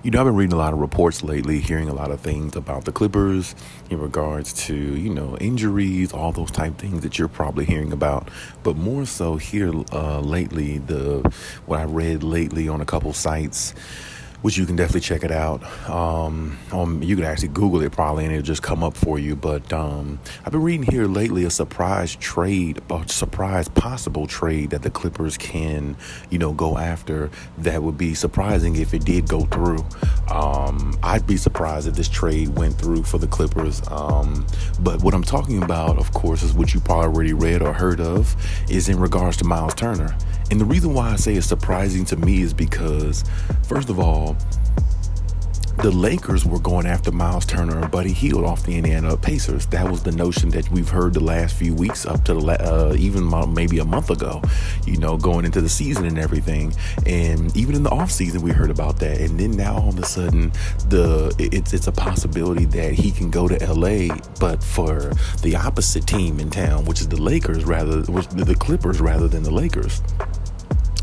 I've been reading a lot of reports lately, hearing a lot of things about the Clippers in regards to, injuries, all those type things that you're probably hearing about. But more so here lately, what I read lately on a couple sites, which you can definitely check it out. You can actually Google it probably, and it'll just come up for you. But I've been reading here lately a surprise possible trade that the Clippers can, go after. That would be surprising if it did go through. I'd be surprised if this trade went through for the Clippers. But what I'm talking about, of course, is what you probably already read or heard of, is in regards to Miles Turner. And the reason why I say it's surprising to me is because, first of all, the Lakers were going after Miles Turner and Buddy Hield off the Indiana Pacers. That was the notion that we've heard the last few weeks up to even maybe a month ago, going into the season and everything. And even in the offseason, we heard about that. And then now all of a sudden, it's a possibility that he can go to LA, but for the opposite team in town, which is the Clippers rather than the Lakers.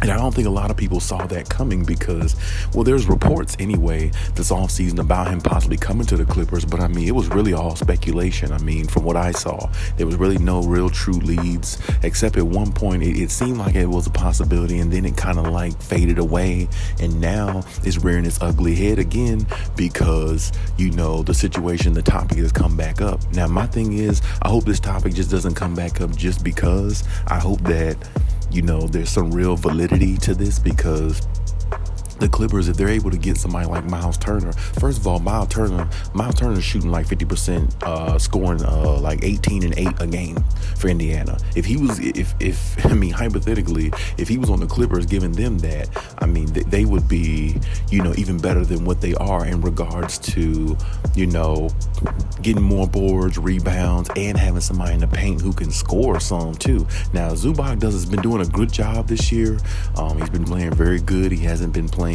And I don't think a lot of people saw that coming because, there's reports anyway this offseason about him possibly coming to the Clippers. But, it was really all speculation. From what I saw, there was really no real true leads, except at one point it seemed like it was a possibility, and then it kind of faded away. And now it's rearing its ugly head again because, the situation, the topic has come back up. Now, my thing is, I hope this topic just doesn't come back up just because. I hope that there's some real validity to this, because the Clippers, if they're able to get somebody like Miles Turner, first of all, Miles Turner's shooting 50%, scoring 18 and 8 a game for Indiana. Hypothetically, if he was on the Clippers giving them that, they would be, even better than what they are in regards to, getting more boards, rebounds, and having somebody in the paint who can score some too. Now, Zubac has been doing a good job this year. He's been playing very good. He hasn't been playing,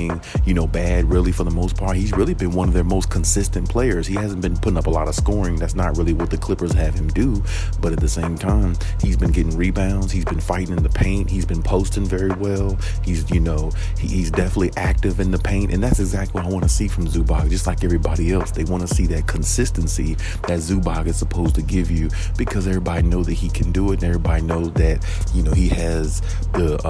bad really for the most part. He's really been one of their most consistent players. He hasn't been putting up a lot of scoring. That's not really what the Clippers have him do. But at the same time, he's been getting rebounds. He's been fighting in the paint. He's been posting very well. He's definitely active in the paint. And that's exactly what I want to see from Zubac. Just like everybody else, they want to see that consistency that Zubac is supposed to give you, because everybody knows that he can do it. And everybody knows that, he has the,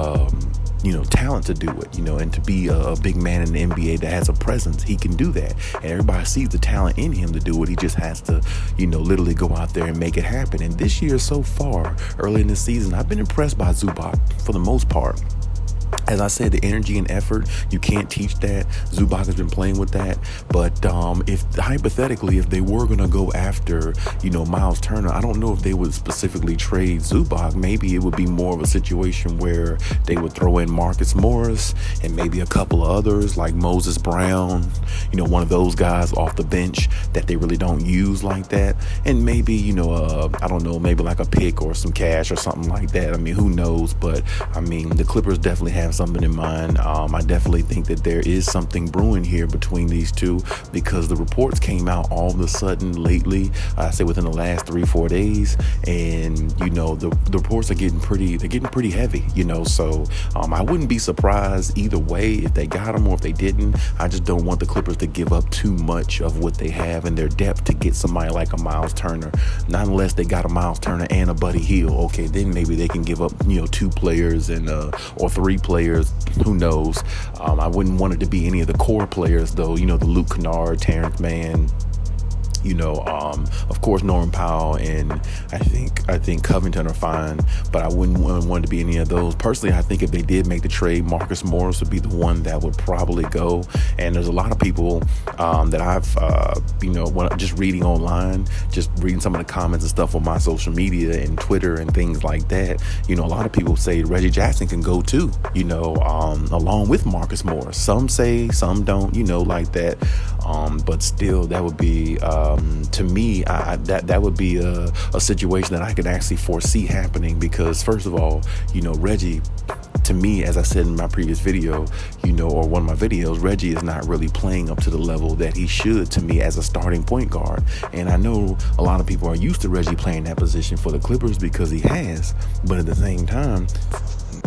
talent to do it, and to be a big man in the NBA that has a presence. He can do that. And everybody sees the talent in him to do it. He just has to, literally go out there and make it happen. And this year so far, early in the season, I've been impressed by Zubac for the most part. As I said, the energy and effort, you can't teach that. Zubac has been playing with that. But if they were going to go after, Miles Turner, I don't know if they would specifically trade Zubac. Maybe it would be more of a situation where they would throw in Marcus Morris and maybe a couple of others like Moses Brown, one of those guys off the bench that they really don't use like that. And maybe, I don't know, maybe like a pick or some cash or something like that. Who knows? But, the Clippers definitely have something in mind. I definitely think that there is something brewing here between these two, because the reports came out all of a sudden lately, I say within the last 3-4 days, and the reports are getting pretty heavy, so I wouldn't be surprised either way if they got him or if they didn't. I just don't want the Clippers to give up too much of what they have in their depth to get somebody like a Miles Turner. Not unless they got a Miles Turner and a Buddy Hield. Okay, then maybe they can give up 2 players and or 3 players. Who knows? I wouldn't want it to be any of the core players, though. The Luke Kennard, Terrence Mann, of course, Norman Powell, and I think Covington are fine, but I wouldn't want it to be any of those. Personally, I think if they did make the trade, Marcus Morris would be the one that would probably go. And there's a lot of people that I've, when just reading online, just reading some of the comments and stuff on my social media and Twitter and things like that, a lot of people say Reggie Jackson can go too, along with Marcus Morris. Some say, some don't, like that. But still, that would be, to me, that would be a situation that I could actually foresee happening, because first of all, Reggie, to me, as I said in my previous video, or one of my videos, Reggie is not really playing up to the level that he should, to me, as a starting point guard. And I know a lot of people are used to Reggie playing that position for the Clippers because he has, but at the same time,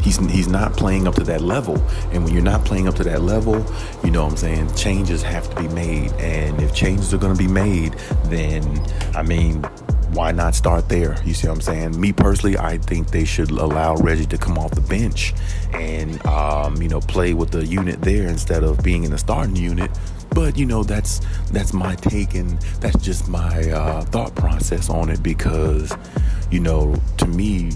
he's not playing up to that level. And when you're not playing up to that level, you know what I'm saying, changes have to be made. And if changes are going to be made, then I mean, why not start there? You see what I'm saying? Me personally, I think they should allow Reggie to come off the bench and play with the unit there instead of being in the starting unit. But that's my take, and that's just my thought process on it, because to me,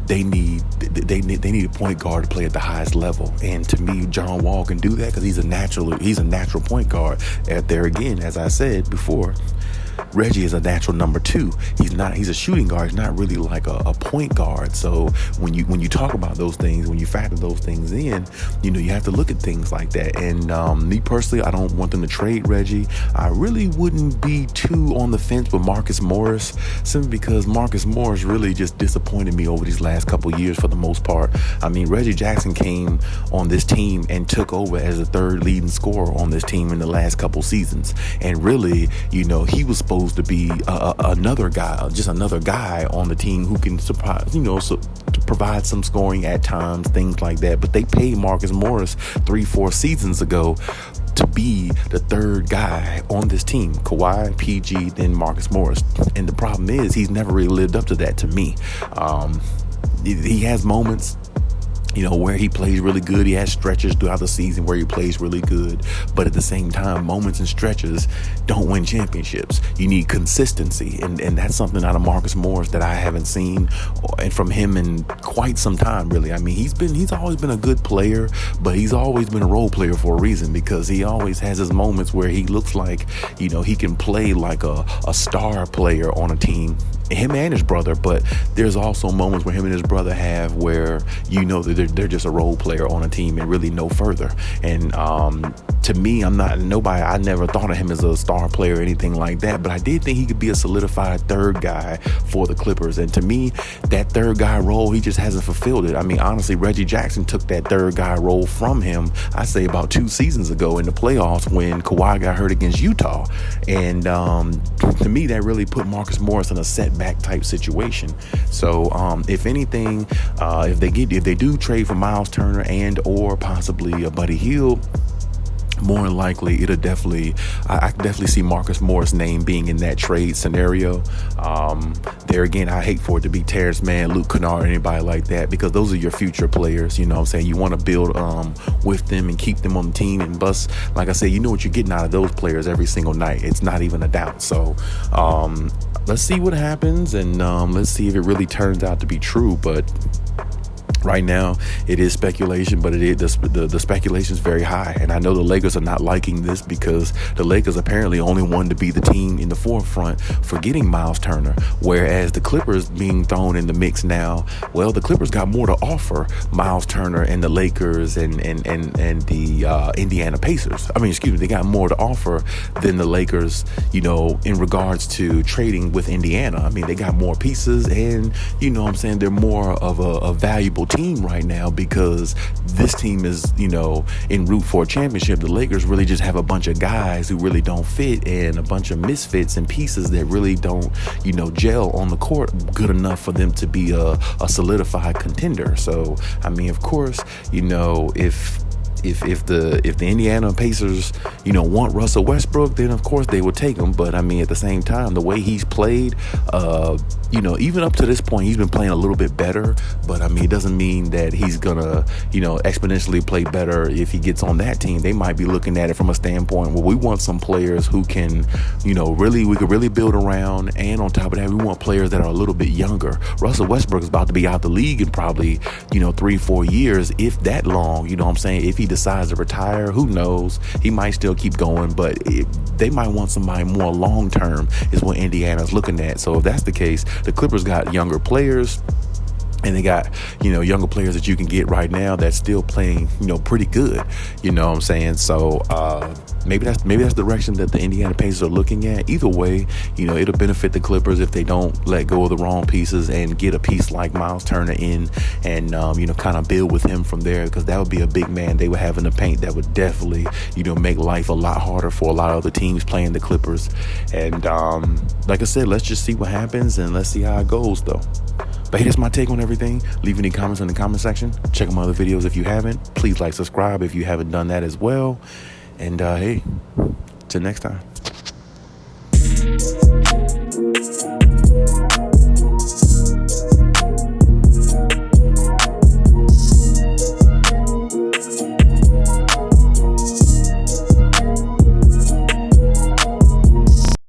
they need a point guard to play at the highest level, and to me, John Wall can do that because he's a natural point guard. There again, as I said before, Reggie is a natural number 2. He's a shooting guard. He's not really like a point guard. So when you talk about those things, when you factor those things in, you have to look at things like that. And me personally, I don't want them to trade Reggie. I really wouldn't be too on the fence with Marcus Morris, simply because Marcus Morris really just disappointed me over these last couple years for the most part. I mean, Reggie Jackson came on this team and took over as the third leading scorer on this team in the last couple seasons. And really, he was supposed to be another guy on the team who can surprise, to provide some scoring at times, things like that. But they paid Marcus Morris 3-4 seasons ago to be the third guy on this team. Kawhi, PG, then Marcus Morris. And the problem is he's never really lived up to that to me. He has moments where he plays really good. He has stretches throughout the season where he plays really good. But at the same time, moments and stretches don't win championships. You need consistency. And that's something out of Marcus Morris that I haven't seen and from him in quite some time, really. I mean, he's always been a good player, but he's always been a role player for a reason, because he always has his moments where he looks like, he can play like a star player on a team, him and his brother. But there's also moments where him and his brother have where that they're just a role player on a team and really no further. And to me, I never thought of him as a star player or anything like that, but I did think he could be a solidified third guy for the Clippers. And to me, that third guy role, he just hasn't fulfilled it. I mean, honestly, Reggie Jackson took that third guy role from him, I say about 2 seasons ago in the playoffs when Kawhi got hurt against Utah. And to me, that really put Marcus Morris in a setback type situation. So if anything, if they do trade for Miles Turner and or possibly a Buddy Hield, more than likely, I can definitely see Marcus Morris' name being in that trade scenario. There again, I hate for it to be Terrence Mann, Luke Kennard, anybody like that, because those are your future players. You know what I'm saying? You want to build with them and keep them on the team and bust. Like I said, you know what you're getting out of those players every single night. It's not even a doubt. So let's see what happens, and let's see if it really turns out to be true. But right now, it is speculation, but the speculation is very high. And I know the Lakers are not liking this, because the Lakers apparently only wanted to be the team in the forefront for getting Miles Turner, whereas the Clippers being thrown in the mix now, well, the Clippers got more to offer Miles Turner and the Lakers and the Indiana Pacers. They got more to offer than the Lakers, in regards to trading with Indiana. I mean, they got more pieces, and, they're more of a valuable team right now, because this team is, en route for a championship. The Lakers really just have a bunch of guys who really don't fit, and a bunch of misfits and pieces that really don't, gel on the court good enough for them to be a solidified contender. So, of course, if the Indiana Pacers, want Russell Westbrook, then of course they would take him. But at the same time, the way he's played, even up to this point, he's been playing a little bit better. But it doesn't mean that he's gonna, exponentially play better if he gets on that team. They might be looking at it from a standpoint where we want some players who can, we could really build around. And on top of that, we want players that are a little bit younger. Russell Westbrook is about to be out the league in probably, 3-4 years, if that long. If he decides to retire, who knows? He might still keep going, but they might want somebody more long term, is what Indiana's looking at. So if that's the case, the Clippers got younger players, and they got, younger players that you can get right now that's still playing, pretty good. So maybe that's the direction that the Indiana Pacers are looking at. Either way, it'll benefit the Clippers if they don't let go of the wrong pieces and get a piece like Miles Turner in and, kind of build with him from there, because that would be a big man they would have in the paint that would definitely, make life a lot harder for a lot of other teams playing the Clippers. And like I said, let's just see what happens, and let's see how it goes, though. But hey, that's my take on everything. Leave any comments in the comment section. Check out my other videos if you haven't. Please like, subscribe if you haven't done that as well. And hey, till next time.